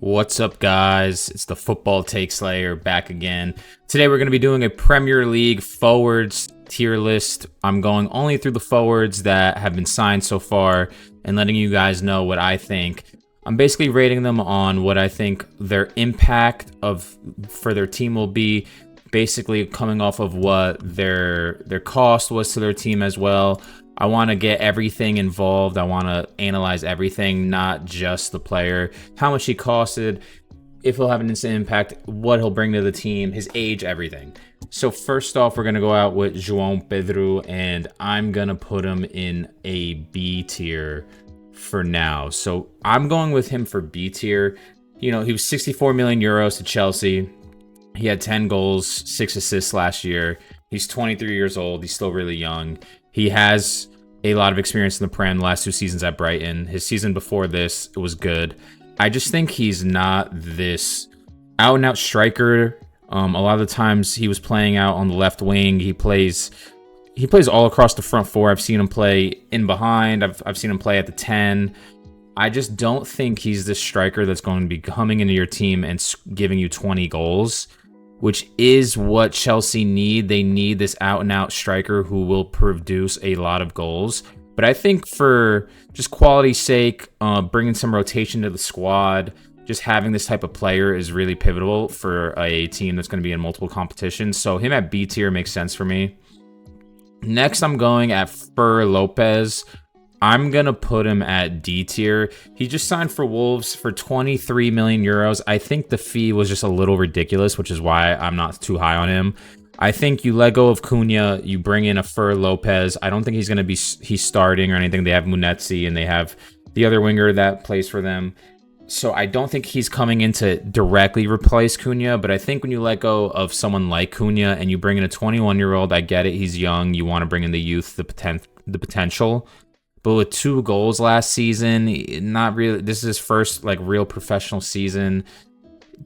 What's up, guys? It's the Football Take Slayer back again. Today we're going to be doing a Premier League forwards tier list. I'm going only through the forwards that have been signed so far and letting you guys know what I think. I'm basically rating them on what I think their impact for their team will be, basically coming off of what their cost was to their team as well. I want to get everything involved. I want to analyze everything, not just the player, how much he costed, if he'll have an instant impact, what he'll bring to the team, his age, everything. So first off, we're going to go out with João Pedro, and I'm going to put him in a B tier for now. So I'm going with him for B tier. You know, he was 64 million euros to Chelsea. He had 10 goals, 6 assists last year. He's 23 years old. He's still really young. He has a lot of experience in the Prem, the last 2 seasons at Brighton. His season before this, it was good. I just think he's not this out-and-out striker. A lot of the times he was playing out on the left wing. He plays all across the front four. I've seen him play in behind. I've seen him play at the 10. I just don't think he's this striker that's going to be coming into your team and giving you 20 goals, which is what Chelsea need. They need this out-and-out striker who will produce a lot of goals. But I think for just quality's sake, bringing some rotation to the squad, just having this type of player is really pivotal for a team that's going to be in multiple competitions. So him at B tier makes sense for me. Next, I'm going at Fer Lopez. I'm going to put him at D tier. He just signed for Wolves for 23 million euros. I think the fee was just a little ridiculous, which is why I'm not too high on him. I think you let go of Cunha, you bring in a Fer Lopez. I don't think he's going to be starting or anything. They have Munetsi and they have the other winger that plays for them. So I don't think he's coming in to directly replace Cunha, but I think when you let go of someone like Cunha and you bring in a 21-year-old, I get it. He's young. You want to bring in the youth, the potential. But with 2 goals last season, not really. This is his first real professional season.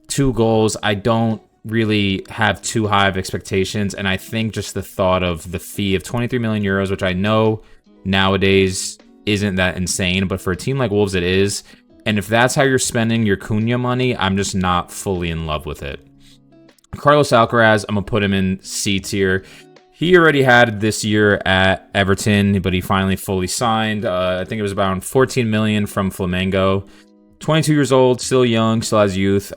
2 goals. I don't really have too high of expectations, and I think just the thought of the fee of 23 million euros, which I know nowadays isn't that insane, but for a team like Wolves, it is. And if that's how you're spending your Cunha money, I'm just not fully in love with it. Carlos Alcaraz, I'm gonna put him in C tier. He already had this year at Everton, but he finally fully signed. I think it was about 14 million from Flamengo. 22 years old, still young, still has youth.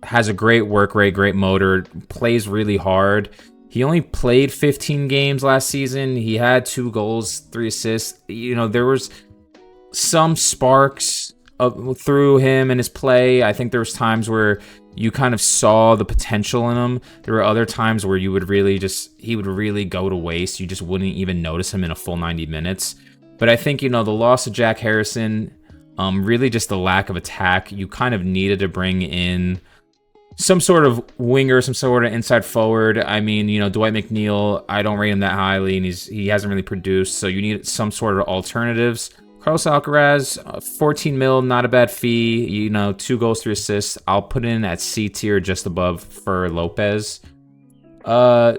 Has a great work rate, great motor, plays really hard. He only played 15 games last season. He had 2 goals, 3 assists. You know, there was some sparks through him and his play. I think there was times where you kind of saw the potential in him. There were other times where he would really go to waste. You just wouldn't even notice him in a full 90 minutes. But I think, the loss of Jack Harrison, really just the lack of attack, you kind of needed to bring in some sort of winger, some sort of inside forward. I mean, Dwight McNeil, I don't rate him that highly, and he hasn't really produced, so you need some sort of alternatives. Carlos Alcaraz, 14 mil, not a bad fee. 2 goals, 3 assists. I'll put in at C tier, just above for Lopez.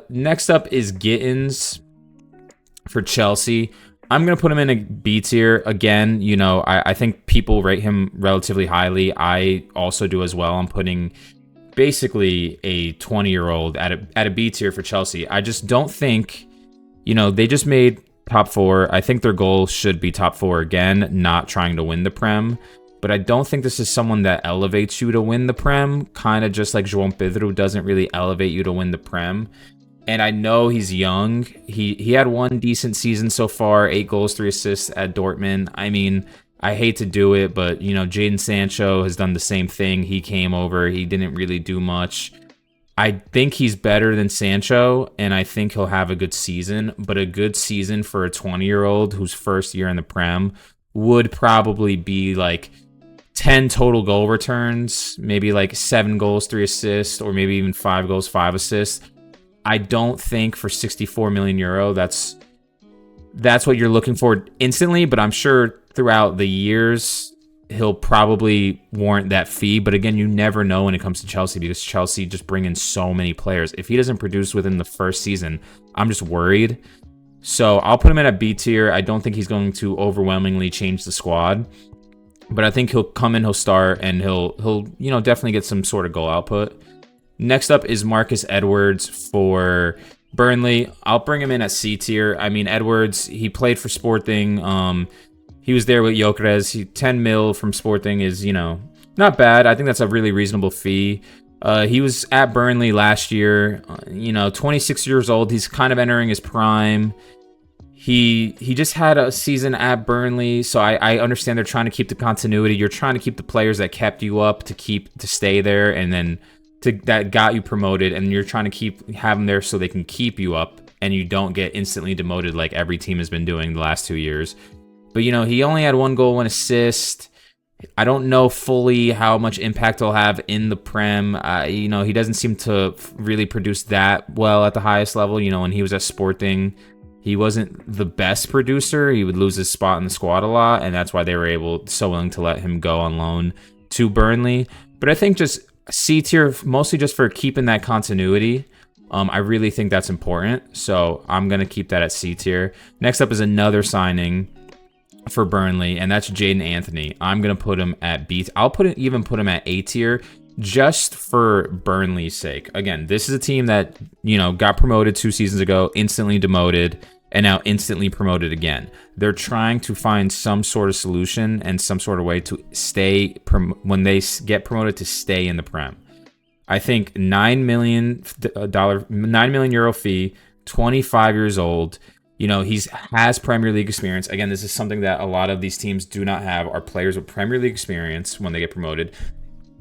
Next up is Gittins for Chelsea. I'm going to put him in a B tier. Again, I think people rate him relatively highly. I also do as well. I'm putting basically a 20-year-old at a B tier for Chelsea. I just don't think, they just made top 4. I think their goal should be top 4 again, not trying to win the Prem. But I don't think this is someone that elevates you to win the Prem, kind of just like João Pedro doesn't really elevate you to win the Prem. And I know he's young. He had 1 decent season so far, 8 goals, 3 assists at Dortmund. I mean, I hate to do it, but, Jadon Sancho has done the same thing. He came over. He didn't really do much. I think he's better than Sancho, and I think he'll have a good season. But a good season for a 20-year-old whose first year in the Prem would probably be 10 total goal returns, maybe 7 goals, 3 assists, or maybe even 5 goals, 5 assists. I don't think for 64 million euro, that's what you're looking for instantly, but I'm sure throughout the years, he'll probably warrant that fee. But again, you never know when it comes to Chelsea, because Chelsea just bring in so many players. If he doesn't produce within the first season, I'm just worried. So I'll put him in a B tier. I don't think he's going to overwhelmingly change the squad. but I think he'll come in, he'll start, and he'll definitely get some sort of goal output. Next up is Marcus Edwards for Burnley. I'll bring him in at C tier. I mean, Edwards, he played for Sporting. He was there with Gyökeres. 10 mil from Sporting is, not bad. I think that's a really reasonable fee. He was at Burnley last year. 26 years old. He's kind of entering his prime. He just had a season at Burnley, so I understand they're trying to keep the continuity. You're trying to keep the players that kept you up to stay there, and then that got you promoted, and you're trying to have them there so they can keep you up, and you don't get instantly demoted like every team has been doing the last 2 years. But he only had 1 goal, 1 assist. I don't know fully how much impact he'll have in the Prem. He doesn't seem to really produce that well at the highest level. When he was at Sporting, he wasn't the best producer. He would lose his spot in the squad a lot, and that's why they were so willing to let him go on loan to Burnley. But I think just C tier, mostly just for keeping that continuity. I really think that's important, so I'm going to keep that at C tier. Next up is another signing for Burnley, and that's Jaden Anthony. I'm going to put him at B. I'll even put him at A tier just for Burnley's sake. Again, this is a team that, got promoted 2 seasons ago, instantly demoted, and now instantly promoted again. They're trying to find some sort of solution and some sort of way to stay, when they get promoted, to stay in the Prem. I think $9 million euro fee, 25 years old. He has Premier League experience. Again, this is something that a lot of these teams do not have, are players with Premier League experience when they get promoted.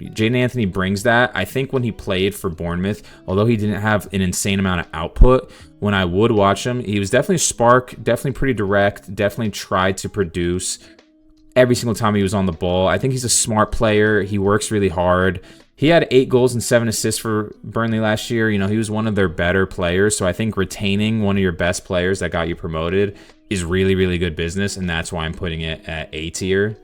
Jaden Anthony brings that. I think when he played for Bournemouth, although he didn't have an insane amount of output, when I would watch him, he was definitely a spark, definitely pretty direct, definitely tried to produce every single time he was on the ball. I think he's a smart player. He works really hard. He had 8 goals and 7 assists for Burnley last year. He was one of their better players. So I think retaining one of your best players that got you promoted is really, really good business. And that's why I'm putting it at A tier.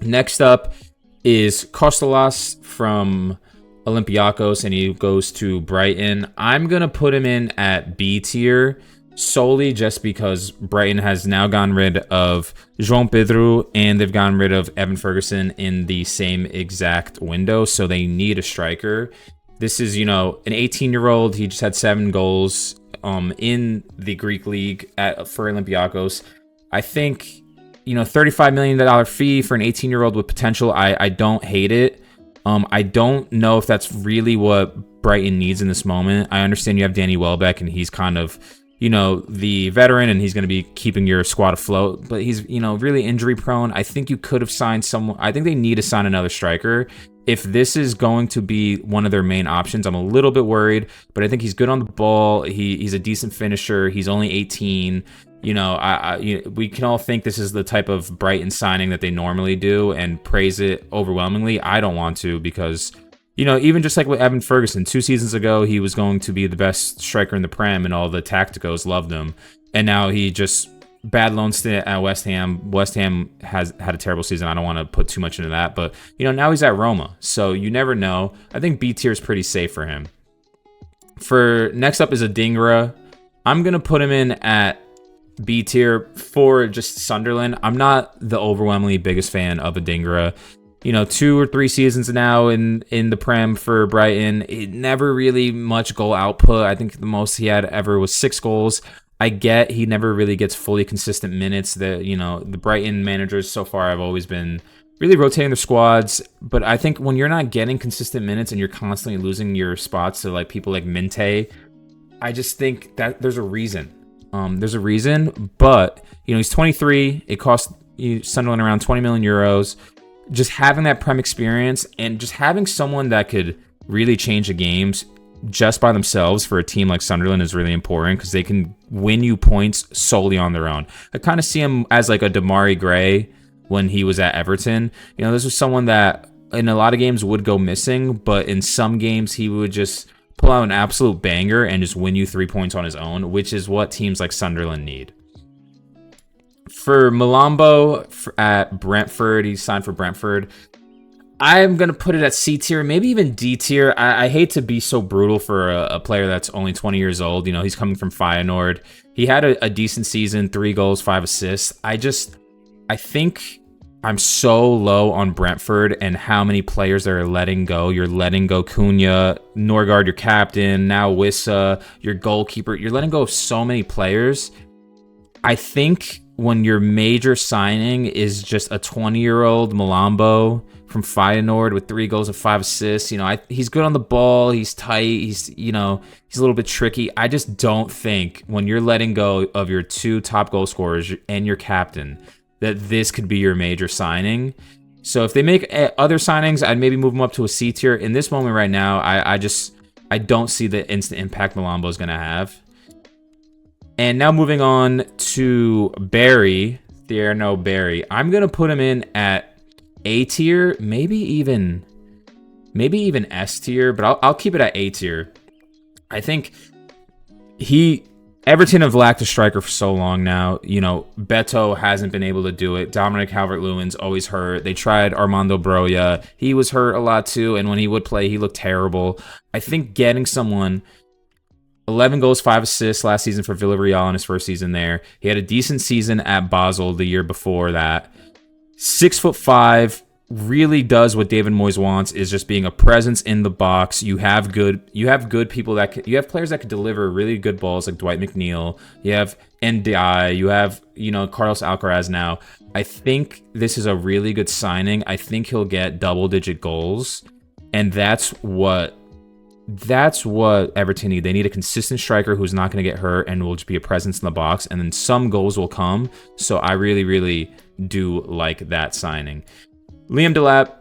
Next up is Kostalas from Olympiacos, and he goes to Brighton. I'm going to put him in at B tier solely just because Brighton has now gotten rid of João Pedro and they've gotten rid of Evan Ferguson in the same exact window, so they need a striker. This is, an 18-year-old. He just had 7 goals in the Greek league for Olympiacos. I think, $35 million fee for an 18-year-old with potential, I don't hate it. I don't know if that's really what Brighton needs in this moment. I understand you have Danny Welbeck, and he's kind of, the veteran, and he's going to be keeping your squad afloat, but he's, really injury prone. I think you could have signed someone. I think they need to sign another striker. If this is going to be one of their main options, I'm a little bit worried, but I think he's good on the ball. He's a decent finisher. He's only 18. We can all think this is the type of Brighton signing that they normally do and praise it overwhelmingly. I don't want to, because even just like with Evan Ferguson, 2 seasons ago, he was going to be the best striker in the Prem, and all the tacticos loved him. And now he just bad loan stint at West Ham. West Ham has had a terrible season. I don't want to put too much into that, but now he's at Roma, so you never know. I think B tier is pretty safe for him. For next up is Adingra. I'm gonna put him in at B tier for just Sunderland. I'm not the overwhelmingly biggest fan of Adingra. 2 or 3 seasons now in the Prem for Brighton. It never really much goal output. I think the most he had ever was 6 goals. I get he never really gets fully consistent minutes. The Brighton managers so far have always been really rotating their squads. But I think when you're not getting consistent minutes and you're constantly losing your spots to people like Minte, I just think that there's a reason. But he's 23. It cost Sunderland around 20 million euros. Just having that Prem experience and just having someone that could really change the games just by themselves for a team like Sunderland is really important, because they can win you points solely on their own. I kind of see him as like a Damari Gray when he was at Everton. This was someone that in a lot of games would go missing, but in some games he would just pull out an absolute banger and just win you 3 points on his own, which is what teams like Sunderland need. For Malambo at Brentford, he signed for Brentford. I'm going to put it at C tier, maybe even D tier. I hate to be so brutal for a player that's only 20 years old. He's coming from Feyenoord. He had a decent season, 3 goals, 5 assists. I think I'm so low on Brentford and how many players they're letting go. You're letting go Cunha, Norgard, your captain, now Wissa, your goalkeeper. You're letting go of so many players. I think when your major signing is just a 20-year-old Malambo from Feyenoord with 3 goals and 5 assists, he's good on the ball. He's tight. He's a little bit tricky. I just don't think when you're letting go of your 2 top goal scorers and your captain that this could be your major signing. So if they make other signings, I'd maybe move them up to a C tier. In this moment right now, I don't see the instant impact Malambo is going to have. And now moving on to Barry, Thierno Barry. I'm going to put him in at A tier, maybe even S tier, but I'll keep it at A tier. I think Everton have lacked a striker for so long now. Beto hasn't been able to do it. Dominic Calvert-Lewin's always hurt. They tried Armando Broja. He was hurt a lot too, and when he would play, he looked terrible. I think getting someone 11 goals, 5 assists last season for Villarreal in his first season there. He had a decent season at Basel the year before that. 6'5", really does what David Moyes wants, is just being a presence in the box. You have good people you have players that could deliver really good balls like Dwight McNeil. You have NDI. You have Carlos Alcaraz now. I think this is a really good signing. I think he'll get double-digit goals, and that's what Everton need. They need a consistent striker who's not going to get hurt and will just be a presence in the box, and then some goals will come. So I really, really do like that signing. Liam Delap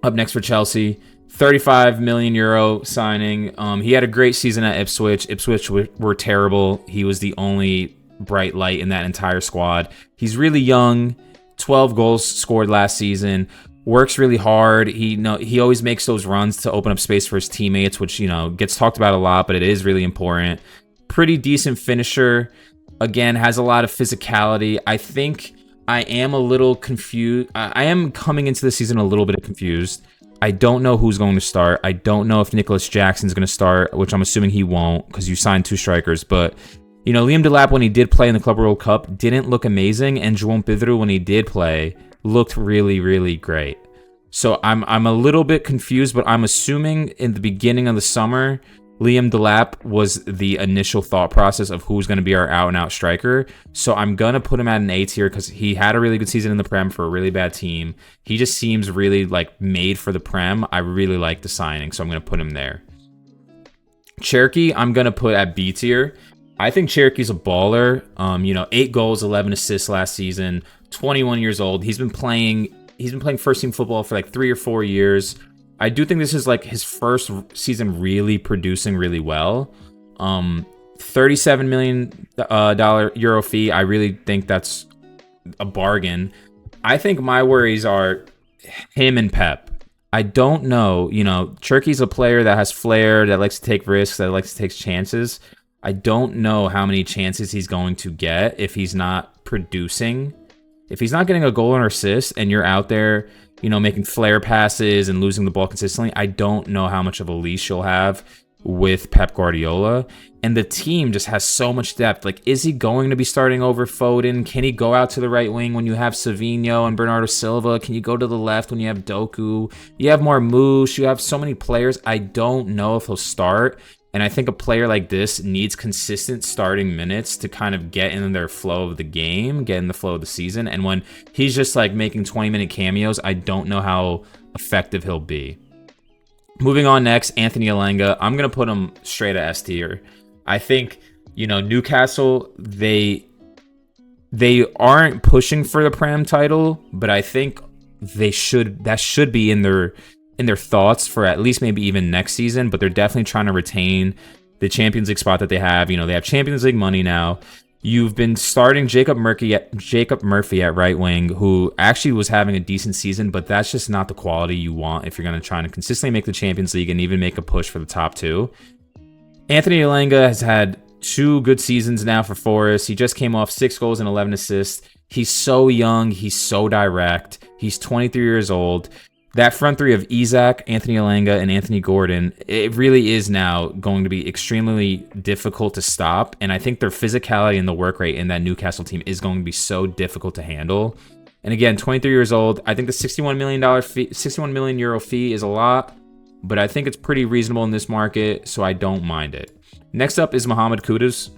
up next for Chelsea. 35 million euro signing. He had a great season at Ipswich. Ipswich were terrible. He was the only bright light in that entire squad. He's really young. 12 goals scored last season. Works really hard. He always makes those runs to open up space for his teammates, which gets talked about a lot, but it is really important. Pretty decent finisher. Again, has a lot of physicality. I think I am a little confused. I am coming into the season a little bit confused. I don't know who's going to start. I don't know if Nicholas Jackson's going to start, which I'm assuming he won't because you signed 2 strikers. But Liam Delap, when he did play in the Club World Cup, didn't look amazing, and João Pedro, when he did play, looked really, really great. So I'm a little bit confused, but I'm assuming in the beginning of the summer, Liam Delap was the initial thought process of who's going to be our out-and-out striker. So I'm going to put him at an A tier because he had a really good season in the Prem for a really bad team. He just seems really made for the Prem. I really like the signing, so I'm going to put him there. Cherki, I'm going to put at B tier. I think Cherki's a baller. 8 goals, 11 assists last season. 21 years old. He's been playing first team football for 3 or 4 years. I do think this is his first season really producing really well. $37 million euro fee. I really think that's a bargain. I think my worries are him and Pep. I don't know. Cherki's a player that has flair, that likes to take risks, that likes to take chances. I don't know how many chances he's going to get if he's not producing. If he's not getting a goal or assist and you're out there, making flare passes and losing the ball consistently, I don't know how much of a leash you'll have with Pep Guardiola. And the team just has so much depth. Is he going to be starting over Foden? Can he go out to the right wing when you have Savinho and Bernardo Silva? Can you go to the left when you have Doku? You have Marmoush. You have so many players. I don't know if he'll start. And I think a player like this needs consistent starting minutes to kind of get in their flow of the game, get in the flow of the season. And when he's just making 20-minute cameos, I don't know how effective he'll be. Moving on next, Anthony Alenga. I'm going to put him straight at S tier. I think, Newcastle, they aren't pushing for the Prem title, but I think that should be in their thoughts for at least maybe even next season, but they're definitely trying to retain the Champions League spot that they have. They have Champions League money now. You've been starting Jacob Murphy at right wing, who actually was having a decent season, but that's just not the quality you want if you're going to try to consistently make the Champions League and even make a push for the top 2. Anthony Alenga has had 2 good seasons now for Forest. He just came off 6 goals and 11 assists. He's so young. He's so direct. He's 23 years old. That front 3 of Isak, Anthony Alenga, and Anthony Gordon, it really is now going to be extremely difficult to stop. And I think their physicality and the work rate in that Newcastle team is going to be so difficult to handle. And again, 23 years old. I think the $61 million fee, 61 million euro fee is a lot, but I think it's pretty reasonable in this market, so I don't mind it. Next up is Mohamed Kudus.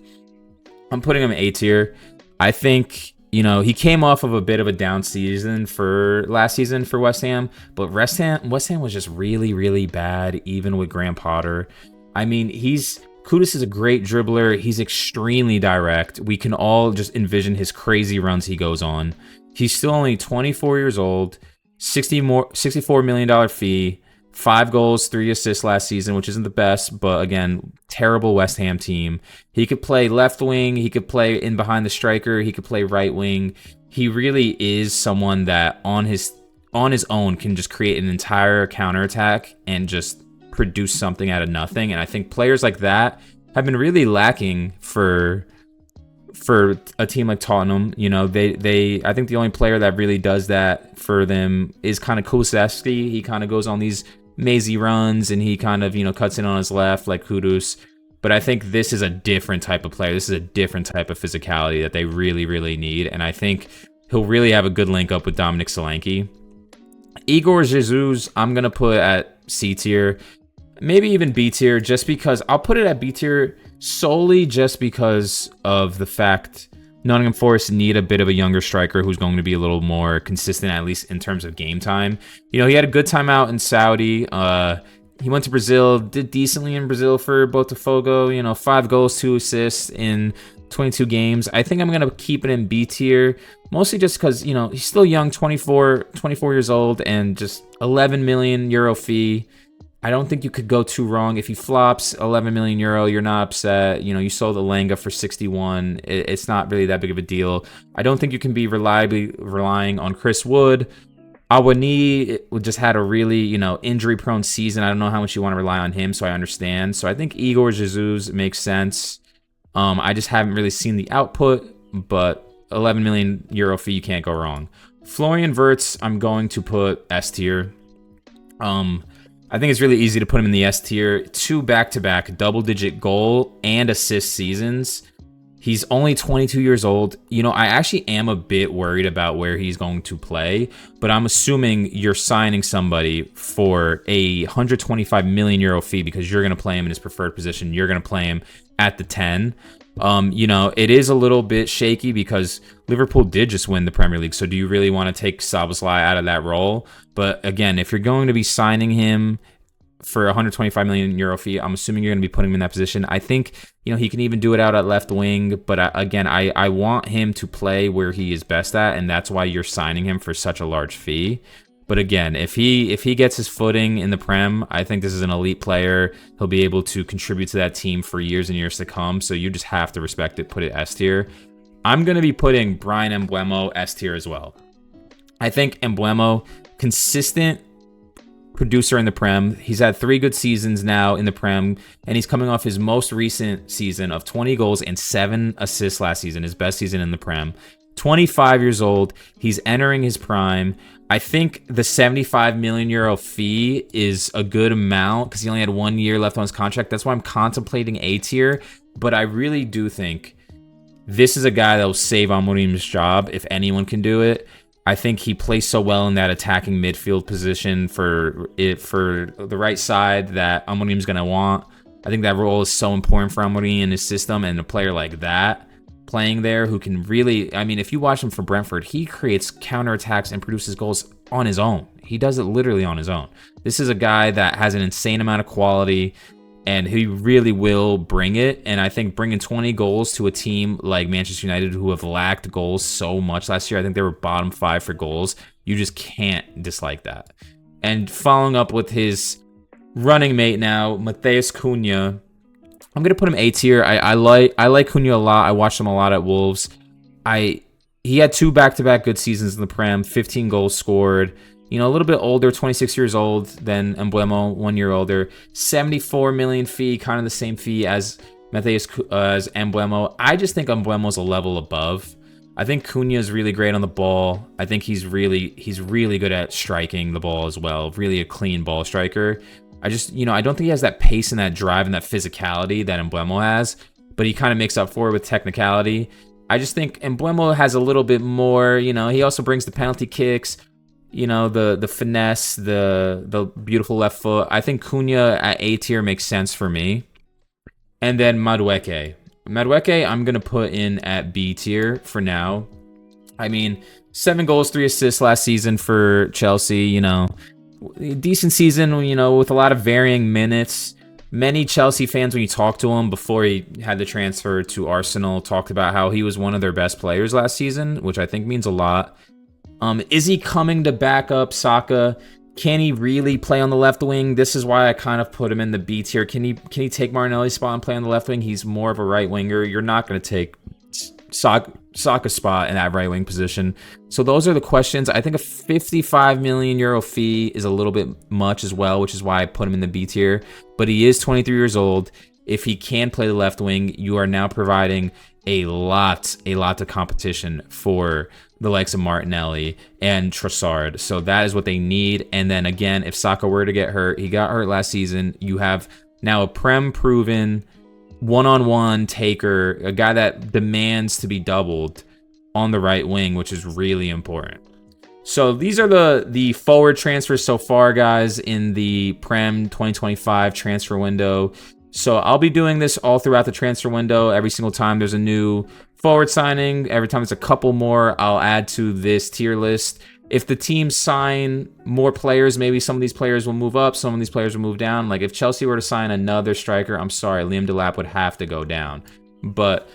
I'm putting him A tier. I think, you know, he came off of a bit of a down season for last season for West Ham, but West Ham was just really, really bad, even with Graham Potter. I mean, Kudus is a great dribbler. He's extremely direct. We can all just envision his crazy runs he goes on. He's still only 24 years old, $64 million fee, 5 goals, 3 assists last season, which isn't the best, but again, terrible West Ham team. He could play left wing. He could play in behind the striker. He could play right wing. He really is someone that on his own can just create an entire counterattack and just produce something out of nothing. And I think players like that have been really lacking for a team like Tottenham. You know, I think the only player that really does that for them is kind of Kulusevski. He kind of goes on these mazy runs and he kind of, you know, cuts in on his left like Kudus. But I think this is a different type of player. This is a different type of physicality that they really, really need. And I think he'll really have a good link up with Dominic Solanke. Igor Jesus, I'm going to put at C tier, maybe even B tier, just because I'll put it at B tier solely just because of the fact Nottingham Forest need a bit of a younger striker who's going to be a little more consistent, at least in terms of game time. You know, he had a good time out in Saudi. He went to Brazil, did decently in Brazil for Botafogo. You know, 5 goals, 2 assists in 22 games. I think I'm going to keep it in B tier, mostly just because, you know, he's still young, 24 years old, and just 11 million euro fee. I don't think you could go too wrong. If he flops 11 million euro, you're not upset. You know, you sold Elanga for 61. It's not really that big of a deal. I don't think you can be reliably relying on Chris Wood. Awani just had a really, you know, injury-prone season. I don't know how much you want to rely on him, so I understand. So I think Igor Jesus makes sense. I just haven't really seen the output, but 11 million euro fee, you can't go wrong. Florian Wirtz, I'm going to put S tier. I think it's really easy to put him in the S tier. 2 back-to-back double-digit goal and assist seasons. He's only 22 years old. You know, I actually am a bit worried about where he's going to play, but I'm assuming you're signing somebody for a 125 million euro fee because you're going to play him in his preferred position. You're going to play him at the 10. You know, it is a little bit shaky because Liverpool did just win the Premier League. So do you really want to take Szoboszlai out of that role? But again, if you're going to be signing him for 125 million euro fee, I'm assuming you're going to be putting him in that position. I think, you know, he can even do it out at left wing. But again, I want him to play where he is best at. And that's why you're signing him for such a large fee. But again, if he gets his footing in the Prem, I think this is an elite player. He'll be able to contribute to that team for years and years to come. So you just have to respect it, put it S tier. I'm going to be putting Brian Mbeumo S tier as well. I think Mbeumo, consistent producer in the Prem. He's had 3 good seasons now in the Prem, and he's coming off his most recent season of 20 goals and 7 assists last season, his best season in the Prem. 25 years old. He's entering his prime. I think the 75 million euro fee is a good amount because he only had 1 year left on his contract. That's why I'm contemplating A tier. But I really do think this is a guy that will save Amorim's job if anyone can do it. I think he plays so well in that attacking midfield position for the right side that Amorim's going to want. I think that role is so important for Amorim and his system, and a player like that playing there who can really, I mean, if you watch him for Brentford, he creates counterattacks and produces goals on his own. He does it literally on his own. This is a guy that has an insane amount of quality, and he really will bring it. And I think bringing 20 goals to a team like Manchester United, who have lacked goals so much last year, I think they were bottom 5 for goals. You just can't dislike that. And following up with his running mate now, Matheus Cunha, I'm gonna put him A tier. I like Cunha a lot. I watched him a lot at Wolves. He had 2 back-to-back good seasons in the Prem, 15 goals scored. You know, a little bit older, 26 years old than Mbeumo, 1 year older. 74 million fee, kind of the same fee as Mbeumo. I just think Mbeumo's a level above. I think Cunha is really great on the ball. I think he's really good at striking the ball as well. Really a clean ball striker. I don't think he has that pace and that drive and that physicality that Mbeumo has, but he kind of makes up for it with technicality. I just think Mbeumo has a little bit more, you know, he also brings the penalty kicks, you know, the finesse, the beautiful left foot. I think Cunha at A tier makes sense for me. And then Madueke. Madueke, I'm going to put in at B tier for now. I mean, 7 goals, 3 assists last season for Chelsea, you know. Decent season, you know, with a lot of varying minutes. Many Chelsea fans, when you talk to him before he had the transfer to Arsenal, talked about how he was one of their best players last season, which I think means a lot. Is he coming to back up Saka? Can he really play on the left wing? This is why I kind of put him in the B tier. Can he take Martinelli's spot and play on the left wing? He's more of a right winger. You're not going to take Saka's spot in that right wing position. So those are the questions. I think a 55 million euro fee is a little bit much as well, which is why I put him in the B tier. But he is 23 years old. If he can play the left wing, you are now providing a lot of competition for the likes of Martinelli and Trossard. So that is what they need. And then again, if Saka were to get hurt, he got hurt last season, you have now a Prem proven one-on-one taker, a guy that demands to be doubled on the right wing, which is really important. So these are the forward transfers so far, guys, in the Prem 2025 transfer window. So I'll be doing this all throughout the transfer window. Every single time there's a new forward signing, every time there's a couple more, I'll add to this tier list. If the teams sign more players, maybe some of these players will move up, some of these players will move down. Like if Chelsea were to sign another striker, I'm sorry, Liam Delap would have to go down. But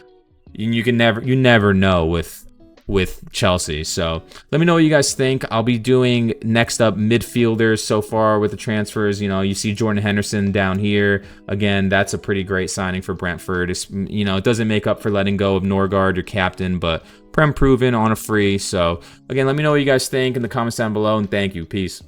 you never know with Chelsea. So let me know what you guys think. I'll be doing next up midfielders so far with the transfers. You know, you see Jordan Henderson down here. Again, that's a pretty great signing for Brentford. It's, you know, it doesn't make up for letting go of Norgard, your captain, but Prem proven on a free. So again, let me know what you guys think in the comments down below, and thank you. Peace.